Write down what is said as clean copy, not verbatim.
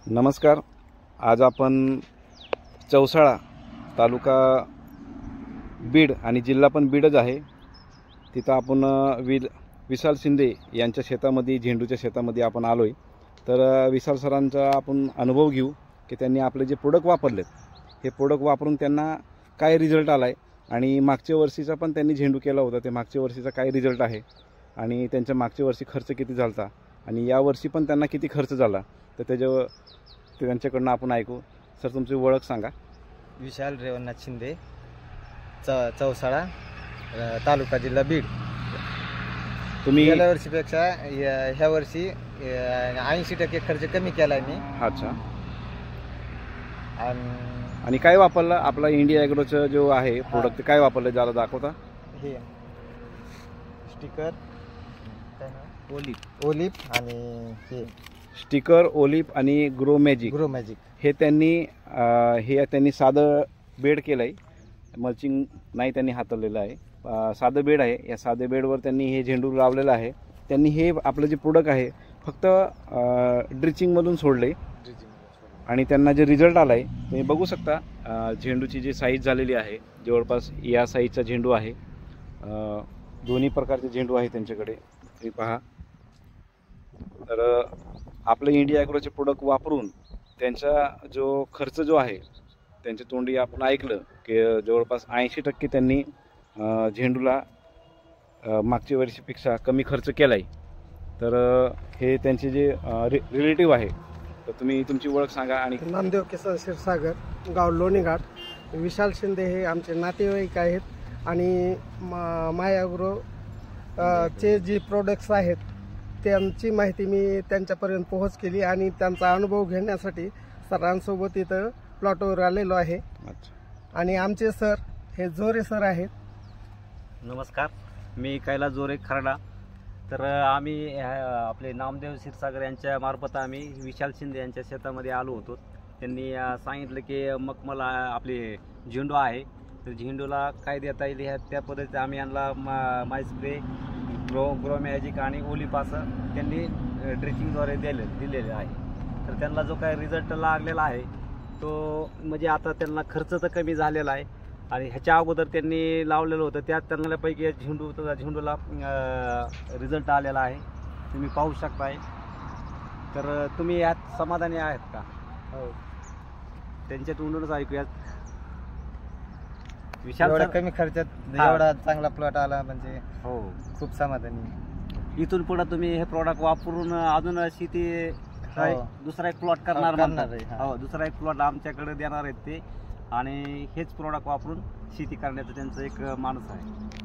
नमस्कार. आज आपण चौसाळा तालुका बीड आणि जिल्हा पण बीडच आहे. तिथं आपण विशाल शिंदे यांच्या शेतामध्ये, झेंडूच्या शेतामध्ये आपण आलोय. तर विशाल सरांचा आपण अनुभव घेऊ की त्यांनी आपले जे प्रोडक्ट वापरलेत, हे प्रोडक्ट वापरून त्यांना काय रिझल्ट आलाय आणि मागच्या वर्षीचा पण त्यांनी झेंडू केला होता, ते मागच्या वर्षीचा काय रिझल्ट आहे आणि त्यांच्या मागच्या वर्षी खर्च किती झाला आणि या वर्षी पण त्यांना किती खर्च झाला, तर त्यांच्याकडनं आपण ऐकू. सर, तुमची ओळख सांगा. विशाल रेवणनाथ शिंदे, चौसाळा तालुका जिल्हा बीड. तुम्ही गेल्या वर्षीपेक्षा ह्या वर्षी 80% खर्च कमी केलाय मी. अच्छा. आणि काय वापरलं? आपला इंडिया ॲग्रोचं जो आहे प्रोडक्ट, काय वापरलं जरा दाखवता? हे स्टिकर, ओलिप आणि हे स्टिकर, ओलिप आणि ग्रो मॅजिक हे त्यांनी साधं बेड केलं आहे. मल्चिंग नाही त्यांनी हाताळलेलं आहे, साधं बेड आहे. या साधे बेडवर त्यांनी हे झेंडू लावलेलं आहे. त्यांनी हे आपलं जे प्रोडक्ट आहे फक्त ड्रिचिंगमधून सोडले आणि त्यांना जे रिझल्ट आला आहे तुम्ही बघू शकता. झेंडूची जी साईज झालेली आहे जवळपास या साईजचा झेंडू आहे. दोन्ही प्रकारचे झेंडू आहे त्यांच्याकडे, तुम्ही पहा. तर आपलं इंडिया ॲग्रोचे प्रोडक्ट वापरून त्यांचा जो खर्च जो आहे, त्यांच्या तोंडी आपण ऐकलं की जवळपास 80% त्यांनी झेंडूला मागच्या वर्षीपेक्षा कमी खर्च केला आहे. तर हे त्यांचे जे रिलेटिव्ह आहे, तर तुम्ही तुमची ओळख सांगा. आणि नामदेव किसन क्षीरसागर, गाव लोणीघाट. विशाल शिंदे हे आमचे नातेवाईक आहेत आणि माय ॲग्रो चे जे प्रोडक्ट्स आहेत त्यांची माहिती मी त्यांच्यापर्यंत पोहोच केली आणि त्यांचा अनुभव घेण्यासाठी सरांसोबत इथं प्लॉटवर आलेलो आहे. आणि आमचे सर हे जोरे सर आहेत. नमस्कार, मी कैलास जोरे खरडा. तर आम्ही आपले नामदेव क्षीरसागर यांच्या मार्फत आम्ही विशाल शिंदे यांच्या शेतामध्ये आलो होतो. त्यांनी सांगितलं की मखमल आपले झेंडू आहे, तर झेंडूला काय देता येईल ह्या त्या पद्धतीने आम्ही यांना माय स्प्रे, ग्रो मॅजिक आणि ओलिप असं त्यांनी ड्रिचिंगद्वारे दिलेले आहे. तर त्यांना जो काय रिझल्ट लागलेला आहे तो म्हणजे आता त्यांना खर्च तर कमी झालेला आहे आणि ह्याच्या अगोदर त्यांनी लावलेलं होतं त्यात चांगल्यापैकी झेंडूला रिझल्ट आलेला आहे, तुम्ही पाहू शकताय. तर तुम्ही यात समाधानी आहेत का? हो. त्यांच्या तोंडूनच ऐकूयात. एवढ्या कमी खर्चात एवढा चांगला प्लॉट आला म्हणजे हो, खूप समाधानी. इथून पुढे तुम्ही हे प्रोडक्ट वापरून अजून शेती दुसरा एक प्लॉट करणार हो, दुसरा एक प्लॉट आमच्याकडे देणार आहेत ते आणि हेच प्रोडक्ट वापरून शेती करण्याचं त्यांचं एक मानस आहे.